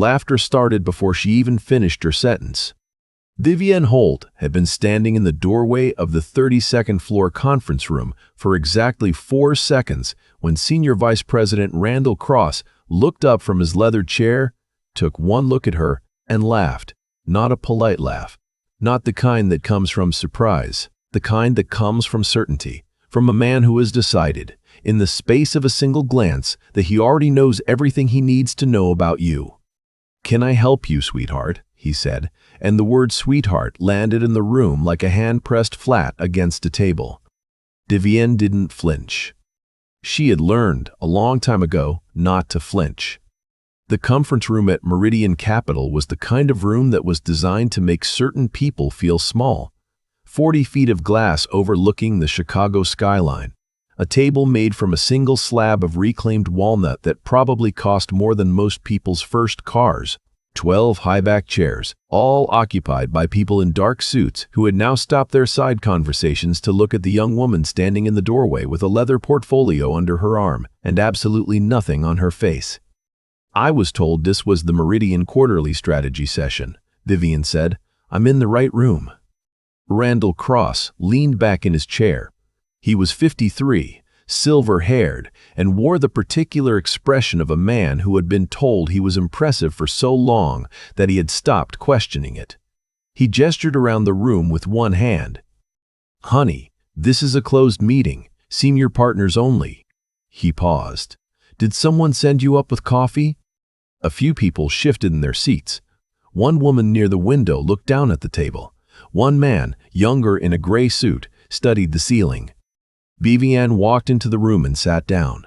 Laughter started before she even finished her sentence. Vivienne Holt had been standing in the doorway of the 32nd floor conference room for exactly 4 seconds when Senior Vice President Randall Cross looked up from his leather chair, took one look at her, and laughed. Not a polite laugh. Not the kind that comes from surprise. The kind that comes from certainty. From a man who has decided, in the space of a single glance, that he already knows everything he needs to know about you. "Can I help you, sweetheart?" he said, and the word sweetheart landed in the room like a hand pressed flat against a table. Vivienne didn't flinch. She had learned, a long time ago, not to flinch. The conference room at Meridian Capital was the kind of room that was designed to make certain people feel small. 40 feet of glass overlooking the Chicago skyline. A table made from a single slab of reclaimed walnut that probably cost more than most people's first cars. 12 high-back chairs, all occupied by people in dark suits who had now stopped their side conversations to look at the young woman standing in the doorway with a leather portfolio under her arm and absolutely nothing on her face. "I was told this was the Meridian quarterly strategy session," Vivienne said. "I'm in the right room." Randall Cross leaned back in his chair. He was 53, silver-haired, and wore the particular expression of a man who had been told he was impressive for so long that he had stopped questioning it. He gestured around the room with one hand. "Honey, this is a closed meeting, senior partners only." He paused. "Did someone send you up with coffee?" A few people shifted in their seats. One woman near the window looked down at the table. One man, younger in a gray suit, studied the ceiling. Vivienne walked into the room and sat down.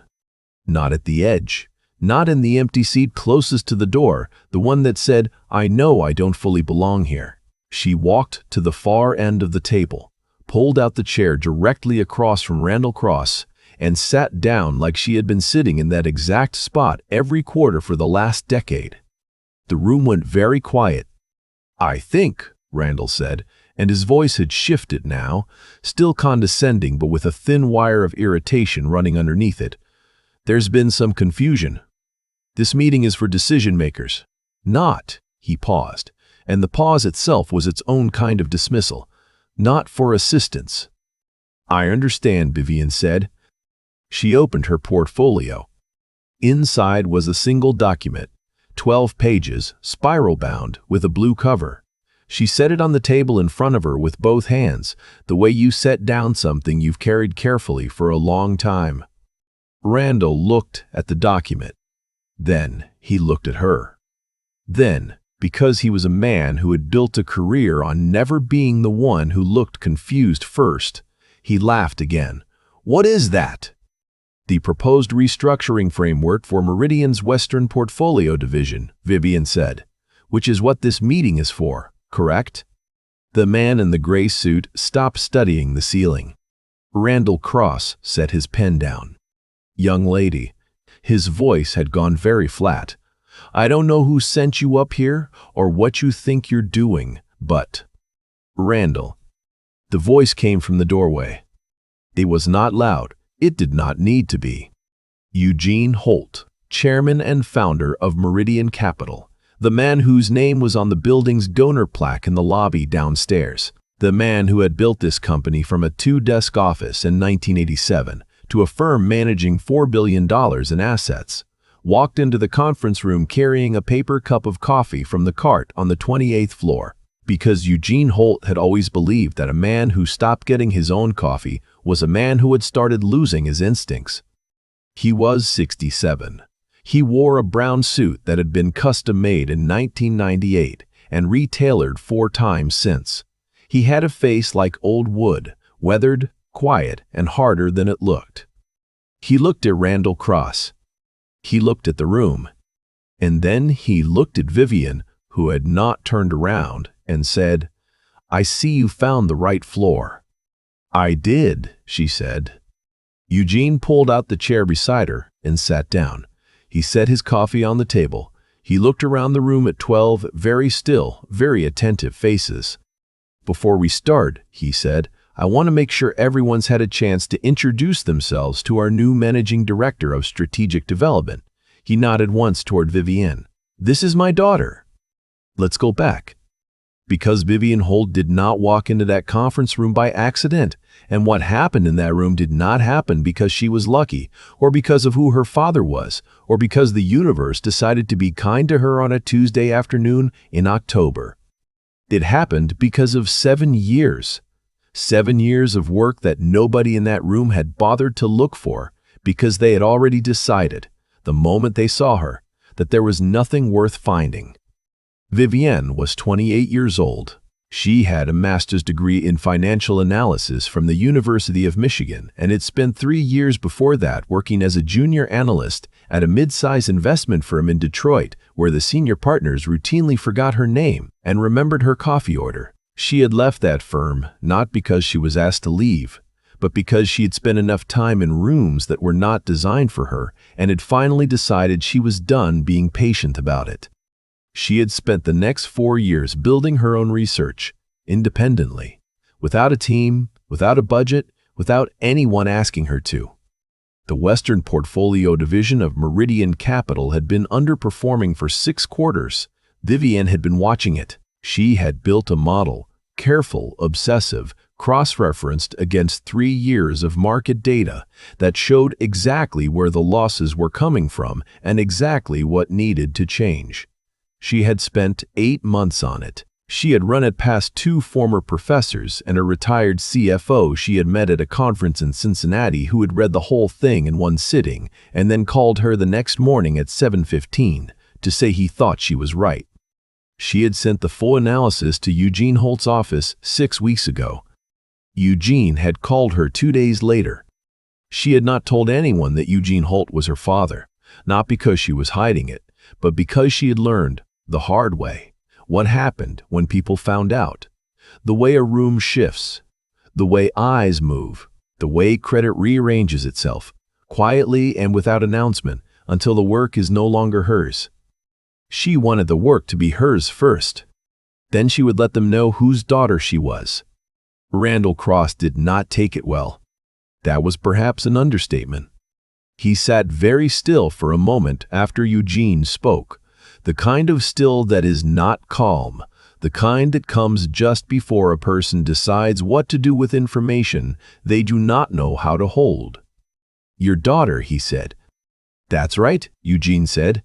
Not at the edge. Not in the empty seat closest to the door, the one that said, "I know I don't fully belong here." She walked to the far end of the table, pulled out the chair directly across from Randall Cross, and sat down like she had been sitting in that exact spot every quarter for the last decade. The room went very quiet. "I think," Randall said, and his voice had shifted now, still condescending but with a thin wire of irritation running underneath it. "There's been some confusion. This meeting is for decision makers. Not," he paused, and the pause itself was its own kind of dismissal, "not for assistants." "I understand," Vivienne said. She opened her portfolio. Inside was a single document, 12 pages, spiral-bound, with a blue cover. She set it on the table in front of her with both hands, the way you set down something you've carried carefully for a long time. Randall looked at the document. Then he looked at her. Then, because he was a man who had built a career on never being the one who looked confused first, he laughed again. "What is that?" "The proposed restructuring framework for Meridian's Western Portfolio Division," Vivienne said, "which is what this meeting is for. Correct?" The man in the gray suit stopped studying the ceiling. Randall Cross set his pen down. "Young lady," his voice had gone very flat, "I don't know who sent you up here or what you think you're doing, but—" "Randall." The voice came from the doorway. It was not loud. It did not need to be. "Vivienne Holt, chairman and founder of Meridian Capital. The man whose name was on the building's donor plaque in the lobby downstairs. The man who had built this company from a 2-desk office in 1987 to a firm managing $4 billion in assets, walked into the conference room carrying a paper cup of coffee from the cart on the 28th floor, because Vivienne Holt had always believed that a man who stopped getting his own coffee was a man who had started losing his instincts. He was 67. He wore a brown suit that had been custom-made in 1998 and retailored 4 times since. He had a face like old wood, weathered, quiet, and harder than it looked. He looked at Randall Cross. He looked at the room. And then he looked at Vivienne, who had not turned around, and said, "I see you found the right floor." "I did," she said. Vivienne pulled out the chair beside her and sat down. He set his coffee on the table. He looked around the room at 12 very still, very attentive faces. "Before we start," he said, "I want to make sure everyone's had a chance to introduce themselves to our new Managing Director of Strategic Development." He nodded once toward Vivienne. This is my daughter. Let's go back. Because Vivienne Holt did not walk into that conference room by accident, and what happened in that room did not happen because she was lucky, or because of who her father was, or because the universe decided to be kind to her on a Tuesday afternoon in October. It happened because of 7 years. 7 years of work that nobody in that room had bothered to look for, because they had already decided, the moment they saw her, that there was nothing worth finding. Vivienne was 28 years old. She had a master's degree in financial analysis from the University of Michigan and had spent 3 years before that working as a junior analyst at a mid-size investment firm in Detroit, where the senior partners routinely forgot her name and remembered her coffee order. She had left that firm not because she was asked to leave, but because she had spent enough time in rooms that were not designed for her and had finally decided she was done being patient about it. She had spent the next 4 years building her own research, independently, without a team, without a budget, without anyone asking her to. The Western Portfolio division of Meridian Capital had been underperforming for 6 quarters. Vivienne had been watching it. She had built a model, careful, obsessive, cross-referenced against 3 years of market data that showed exactly where the losses were coming from and exactly what needed to change. She had spent 8 months on it. She had run it past 2 former professors and a retired CFO she had met at a conference in Cincinnati who had read the whole thing in one sitting and then called her the next morning at 7:15 to say he thought she was right. She had sent the full analysis to Vivienne Holt's office 6 weeks ago. Eugene had called her 2 days later. She had not told anyone that Vivienne Holt was her father, not because she was hiding it, but because she had learned, the hard way, what happened when people found out. The way a room shifts, the way eyes move, the way credit rearranges itself, quietly and without announcement, until the work is no longer hers. She wanted the work to be hers first. Then she would let them know whose daughter she was. Randall Cross did not take it well. That was perhaps an understatement. He sat very still for a moment after Eugene spoke, the kind of still that is not calm, the kind that comes just before a person decides what to do with information they do not know how to hold. "Your daughter," he said. "That's right," Eugene said.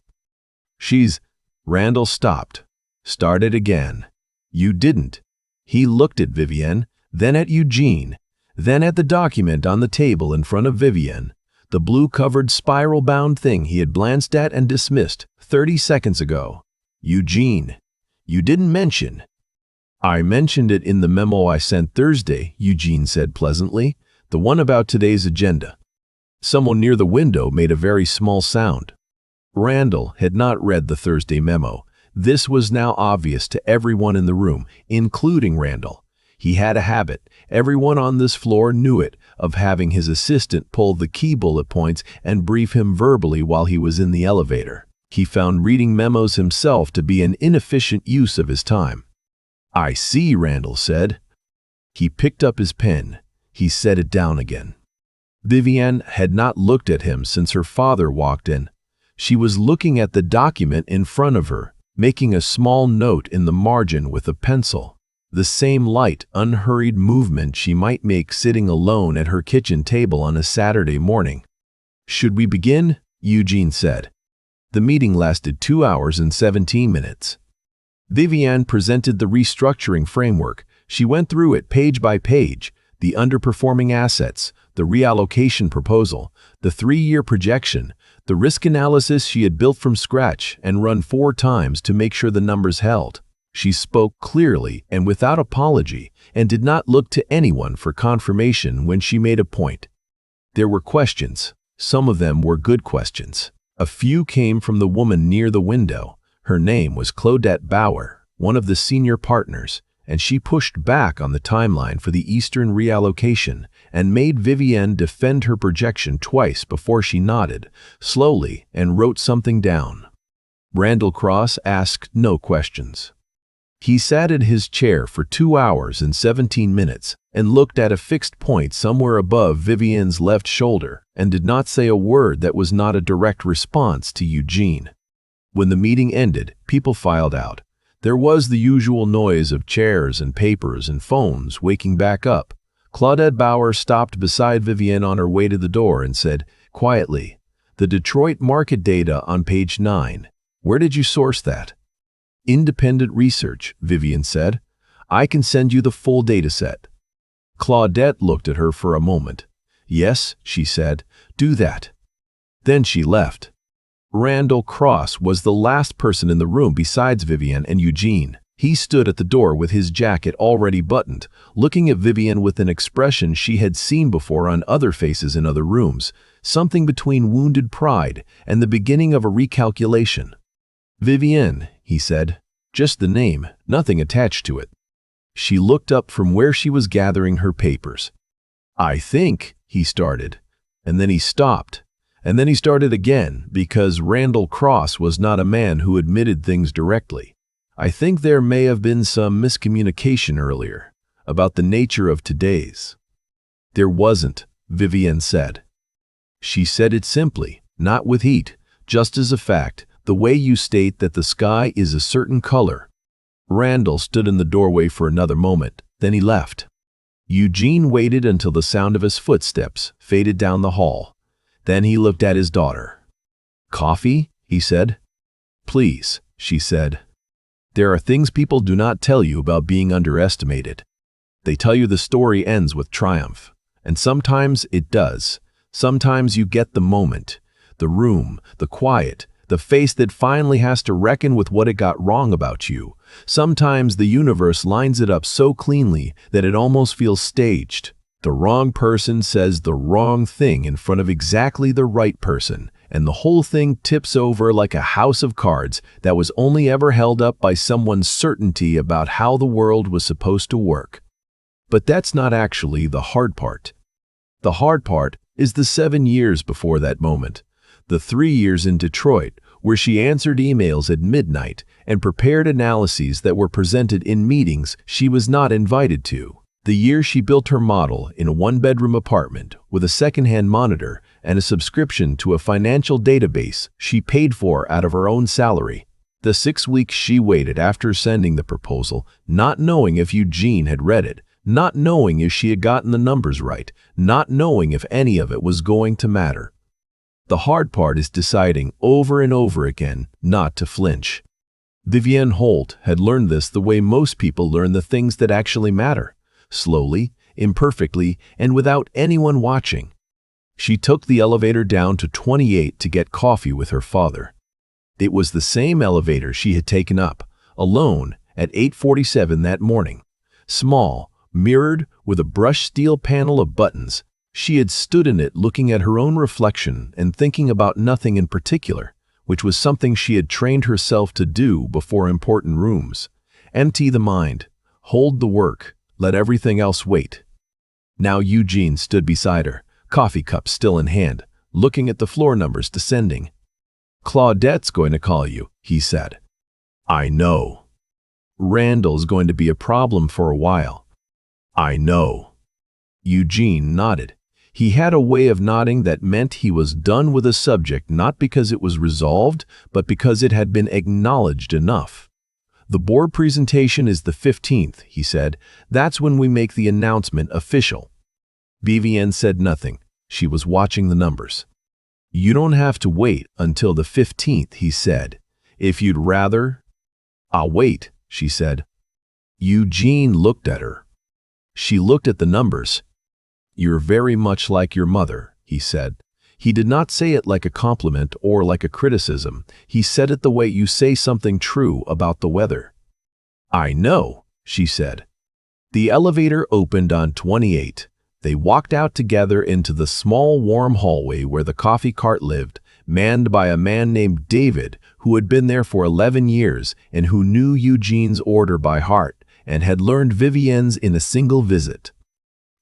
Randall stopped, started again. "You didn't." He looked at Vivienne, then at Eugene, then at the document on the table in front of Vivienne, the blue-covered spiral-bound thing he had glanced at and dismissed 30 seconds ago. "Eugene, you didn't mention." "I mentioned it in the memo I sent Thursday," Eugene said pleasantly, "the one about today's agenda." Someone near the window made a very small sound. Randall had not read the Thursday memo. This was now obvious to everyone in the room, including Randall. He had a habit, everyone on this floor knew it, of having his assistant pull the key bullet points and brief him verbally while he was in the elevator. He found reading memos himself to be an inefficient use of his time. "I see," Randall said. He picked up his pen. He set it down again. Vivienne had not looked at him since her father walked in. She was looking at the document in front of her, making a small note in the margin with a pencil. The same light, unhurried movement she might make sitting alone at her kitchen table on a Saturday morning. "Should we begin?" Eugene said. The meeting lasted 2 hours and 17 minutes. Vivienne presented the restructuring framework. She went through it page by page, the underperforming assets, the reallocation proposal, the 3-year projection, the risk analysis she had built from scratch and run 4 times to make sure the numbers held. She spoke clearly and without apology and did not look to anyone for confirmation when she made a point. There were questions. Some of them were good questions. A few came from the woman near the window. Her name was Claudette Bauer, one of the senior partners, and she pushed back on the timeline for the Eastern reallocation and made Vivienne defend her projection twice before she nodded, slowly, and wrote something down. Randall Cross asked no questions. He sat in his chair for 2 hours and 17 minutes and looked at a fixed point somewhere above Vivienne's left shoulder and did not say a word that was not a direct response to Eugene. When the meeting ended, people filed out. There was the usual noise of chairs and papers and phones waking back up. Claudette Bauer stopped beside Vivienne on her way to the door and said, quietly, "The Detroit market data on page 9. Where did you source that?" "Independent research," Vivienne said. "I can send you the full data set." Claudette looked at her for a moment. "Yes," she said, "do that." Then she left. Randall Cross was the last person in the room besides Vivienne and Eugene. He stood at the door with his jacket already buttoned, looking at Vivienne with an expression she had seen before on other faces in other rooms, something between wounded pride and the beginning of a recalculation. "Vivienne," he said, "just the name, nothing attached to it." She looked up from where she was gathering her papers. "I think," he started, and then he stopped. And then he started again, because Randall Cross was not a man who admitted things directly. "I think there may have been some miscommunication earlier about the nature of today's." "There wasn't," Vivienne said. She said it simply, not with heat, just as a fact, the way you state that the sky is a certain color. Randall stood in the doorway for another moment, then he left. Eugene waited until the sound of his footsteps faded down the hall. Then he looked at his daughter. "Coffee?" he said. "Please," she said. "There are things people do not tell you about being underestimated. They tell you the story ends with triumph. And sometimes it does. Sometimes you get the moment, the room, the quiet, the face that finally has to reckon with what it got wrong about you. Sometimes the universe lines it up so cleanly that it almost feels staged. The wrong person says the wrong thing in front of exactly the right person, and the whole thing tips over like a house of cards that was only ever held up by someone's certainty about how the world was supposed to work. But that's not actually the hard part. The hard part is the 7 years before that moment, the 3 years in Detroit, where she answered emails at midnight and prepared analyses that were presented in meetings she was not invited to. The year she built her model in a one-bedroom apartment with a second-hand monitor and a subscription to a financial database she paid for out of her own salary. The 6 weeks she waited after sending the proposal, not knowing if Eugene had read it, not knowing if she had gotten the numbers right, not knowing if any of it was going to matter. The hard part is deciding over and over again not to flinch. Vivienne Holt had learned this the way most people learn the things that actually matter. Slowly, imperfectly, and without anyone watching. She took the elevator down to 28 to get coffee with her father. It was the same elevator she had taken up, alone, at 8:47 that morning. Small, mirrored, with a brushed steel panel of buttons, she had stood in it looking at her own reflection and thinking about nothing in particular, which was something she had trained herself to do before important rooms. Empty the mind, hold the work. Let everything else wait. Now Eugene stood beside her, coffee cup still in hand, looking at the floor numbers descending. "Claudette's going to call you," he said. "I know." "Randall's going to be a problem for a while." "I know." Eugene nodded. He had a way of nodding that meant he was done with a subject not because it was resolved, but because it had been acknowledged enough. "The board presentation is the 15th, he said. "That's when we make the announcement official." Vivienne said nothing. She was watching the numbers. "You don't have to wait until the 15th, he said. "If you'd rather—" "I'll wait," she said. Eugene looked at her. She looked at the numbers. "You're very much like your mother," he said. He did not say it like a compliment or like a criticism. He said it the way you say something true about the weather. "I know," she said. The elevator opened on 28. They walked out together into the small, warm hallway where the coffee cart lived, manned by a man named David, who had been there for 11 years and who knew Eugene's order by heart and had learned Vivienne's in a single visit.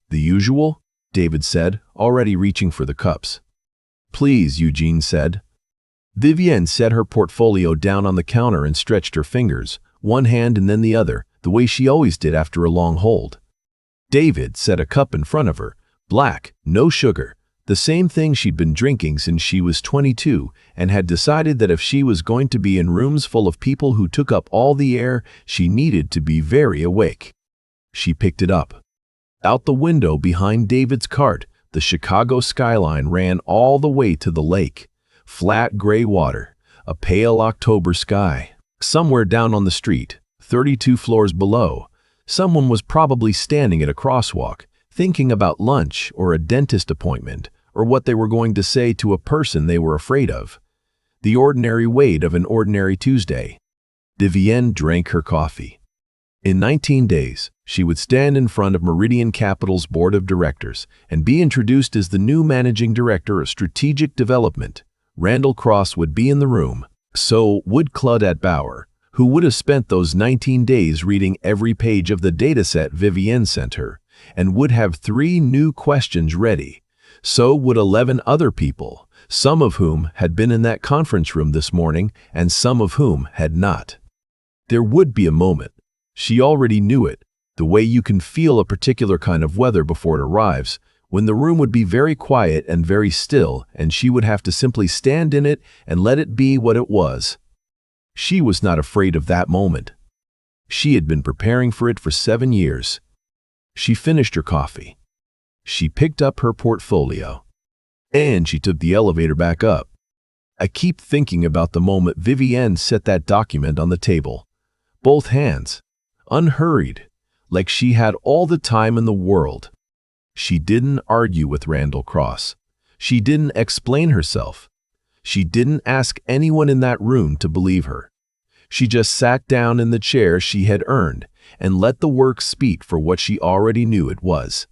"The usual?" David said, already reaching for the cups. "Please," Eugene said. Vivienne set her portfolio down on the counter and stretched her fingers, one hand and then the other, the way she always did after a long hold. David set a cup in front of her, black, no sugar, The same thing she'd been drinking since she was 22 and had decided that if she was going to be in rooms full of people who took up all the air, she needed to be very awake. She picked it up. Out the window behind David's cart, the Chicago skyline ran all the way to the lake. Flat gray water, a pale October sky. Somewhere down on the street, 32 floors below, someone was probably standing at a crosswalk, thinking about lunch or a dentist appointment or what they were going to say to a person they were afraid of. The ordinary weight of an ordinary Tuesday. Vivienne drank her coffee. In 19 days, she would stand in front of Meridian Capital's board of directors and be introduced as the new managing director of strategic development. Randall Cross would be in the room. So would Claudette Bauer, who would have spent those 19 days reading every page of the dataset Vivienne sent her, and would have 3 new questions ready. So would 11 other people, some of whom had been in that conference room this morning and some of whom had not. There would be a moment. She already knew it, the way you can feel a particular kind of weather before it arrives, when the room would be very quiet and very still, and she would have to simply stand in it and let it be what it was. She was not afraid of that moment. She had been preparing for it for 7 years. She finished her coffee. She picked up her portfolio. And she took the elevator back up. I keep thinking about the moment Vivienne set that document on the table. Both hands, unhurried, like she had all the time in the world. She didn't argue with Randall Cross. She didn't explain herself. She didn't ask anyone in that room to believe her. She just sat down in the chair she had earned and let the work speak for what she already knew it was.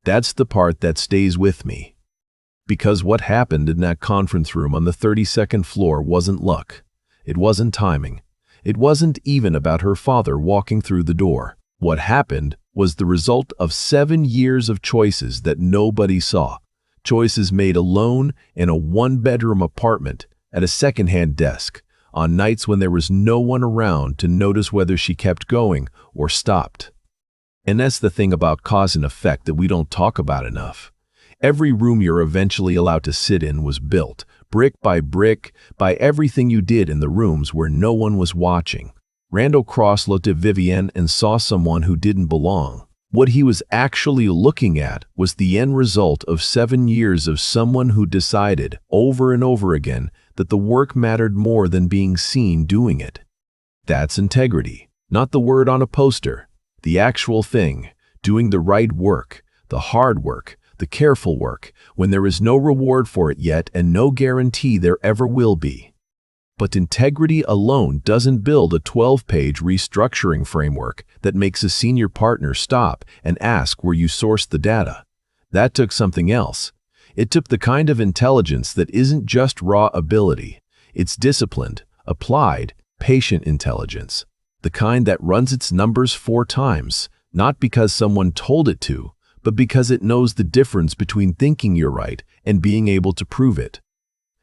That's the part that stays with me. Because what happened in that conference room on the 32nd floor wasn't luck. It wasn't timing. It wasn't even about her father walking through the door. What happened was the result of 7 years of choices that nobody saw. Choices made alone in a 1-bedroom apartment at a second-hand desk on nights when there was no one around to notice whether she kept going or stopped. And that's the thing about cause and effect that we don't talk about enough. Every room you're eventually allowed to sit in was built, brick, by everything you did in the rooms where no one was watching. Randall Cross looked at Vivienne and saw someone who didn't belong. What he was actually looking at was the end result of 7 years of someone who decided over and over again that the work mattered more than being seen doing it. That's integrity, not the word on a poster, the actual thing, doing the right work, the hard work, the careful work, when there is no reward for it yet and no guarantee there ever will be. But integrity alone doesn't build a 12-page restructuring framework that makes a senior partner stop and ask where you sourced the data. That took something else. It took the kind of intelligence that isn't just raw ability. It's disciplined, applied, patient intelligence. The kind that runs its numbers 4 times, not because someone told it to, but because it knows the difference between thinking you're right and being able to prove it.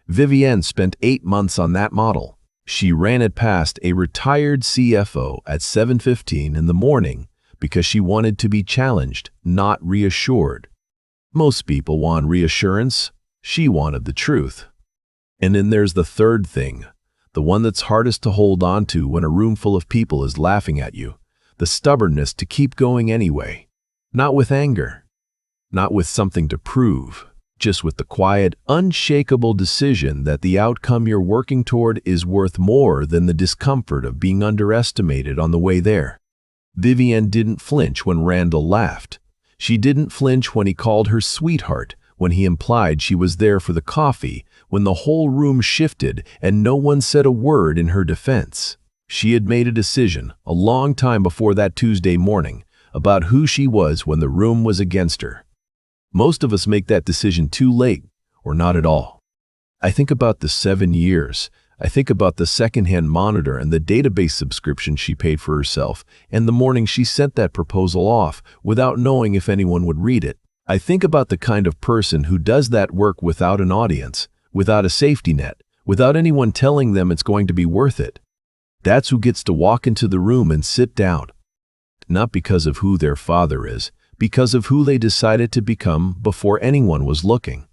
Vivienne spent 8 months on that model. She ran it past a retired CFO at 7:15 in the morning because she wanted to be challenged, not reassured. Most people want reassurance. She wanted the truth. And then there's the third thing, the one that's hardest to hold on to when a room full of people is laughing at you, the stubbornness to keep going anyway. Not with anger, not with something to prove, just with the quiet, unshakable decision that the outcome you're working toward is worth more than the discomfort of being underestimated on the way there. Vivienne didn't flinch when Randall laughed. She didn't flinch when he called her sweetheart, when he implied she was there for the coffee, when the whole room shifted and no one said a word in her defense. She had made a decision, a long time before that Tuesday morning, about who she was when the room was against her. Most of us make that decision too late, or not at all. I think about the 7 years. I think about the second-hand monitor and the database subscription she paid for herself, and the morning she sent that proposal off without knowing if anyone would read it. I think about the kind of person who does that work without an audience, without a safety net, without anyone telling them it's going to be worth it. That's who gets to walk into the room and sit down. Not because of who their father is, because of who they decided to become before anyone was looking.